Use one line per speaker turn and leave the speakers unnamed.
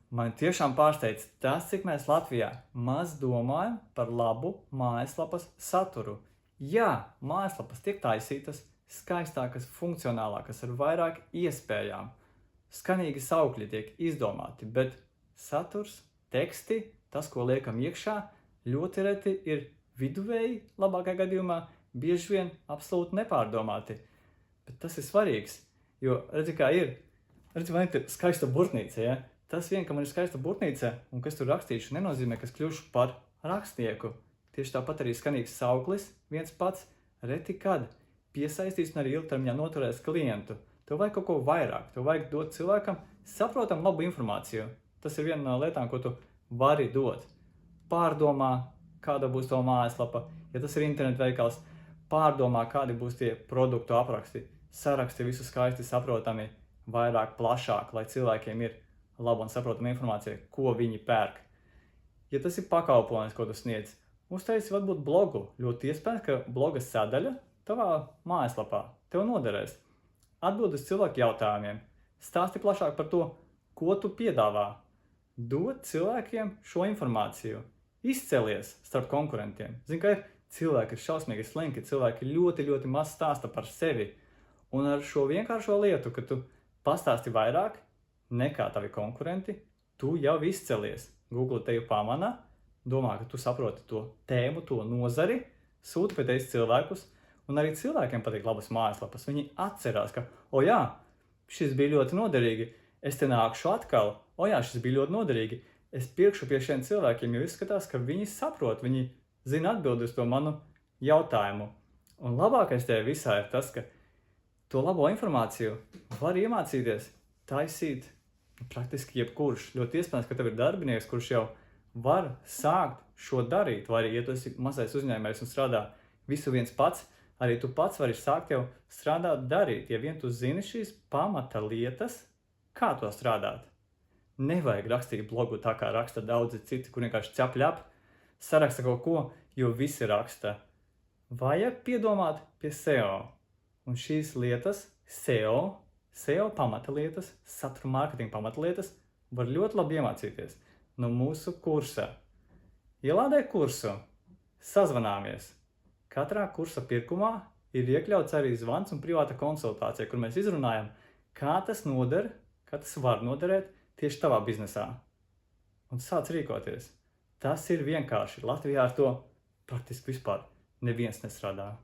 Man tiešām pārsteidz tas, cik mēs Latvijā maz domājam par labu mājaslapas saturu. Jā, mājaslapas tiek taisītas, skaistākas, funkcionālākas, ar vairāk iespējām. Skanīgi saukļi tiek izdomāti, bet saturs, teksti, tas, ko liekam iekšā, ļoti reti ir viduvēji, labākajā gadījumā, bieži vien absolūti nepārdomāti. Bet tas ir svarīgs, jo redzi, kā ir. Redzi, man ir skaista burtnīca, ja? Tas vien, ka man ir skaista burtnīca un kas tur rakstīšu, nenozīmē, ka es kļušu par rakstnieku. Tieši tāpat arī skanīgs sauklis viens pats reti kad piesaistīs un arī ilgtermiņā noturēs klientu. Tev vajag kaut ko vairāk, tev vajag dot cilvēkam saprotam labu informāciju. Tas ir viena no lietām, ko tu vari dot. Pārdomā, kāda būs to mājaslapa, ja tas ir internetu veikals, pārdomā, kādi būs tie produktu apraksti, saraksti visu skaisti saprotami, vairāk, plašāk, lai cilvēkiem ir laba un saprotama informācija, ko viņi pērk. Ja tas ir pakalpojums, ko tu sniedz, uztaisi varbūt blogu. Ļoti iespējams, ka bloga sadaļa tavā mājaslapā tev noderēs. Atbild uz cilvēku jautājumiem, stāsti plašāk par to, ko tu piedāvā. Dod cilvēkiem šo informāciju. Izcelies starp konkurentiem. Zini, ka ir cilvēki ir šausmīgi slinki, cilvēki ļoti, ļoti maz stāsta par sevi. Un ar šo vienkāršo lietu, ka tu pastāsti vairāk nekā tavi konkurenti, tu jau izcelies. Google tevi pamana, domā, ka tu saproti to tēmu, to nozari, sūta pie tevis cilvēkus, un arī cilvēkiem patīk labas mājaslapas. Viņi atcerās, ka, o jā, šis bija ļoti noderīgi, es te nākšu atkal, o jā, šis bija ļoti noderīgi, es pirkšu pie šiem cilvēkiem, jo izskatās, ka viņi saprot, viņi zina atbildi uz to manu jautājumu. Un labākais tajā visā ir tas, ka to labo informāciju var iemācīties taisīt praktiski jebkurš. Ļoti iespējams, ka tev ir darbinieks, kurš jau var sākt šo darīt, vai arī, ja tu esi mazais uzņēmējs un strādā visu viens pats, arī tu pats vari sākt jau strādāt, darīt, ja vien tu zini šīs pamata lietas, kā to strādāt. Nevajag rakstīt blogu tā, kā raksta daudzi citi, kur vienkārši ķapļap, saraksta kaut ko, jo visi raksta. Vajag piedomāt pie SEO. Un šīs lietas, SEO pamatlietas, satura mārketinga pamatlietas, var ļoti labi iemācīties no mūsu kursa. Ielādē kursu, sazvanāmies. Katrā kursa pirkumā ir iekļauts arī zvans un privāta konsultācija, kur mēs izrunājam, kā tas noder, kā tas var noderēt tieši tavā biznesā. Un sāc rīkoties. Tas ir vienkārši. Latvijā ar to praktiski vispār neviens nestrādā.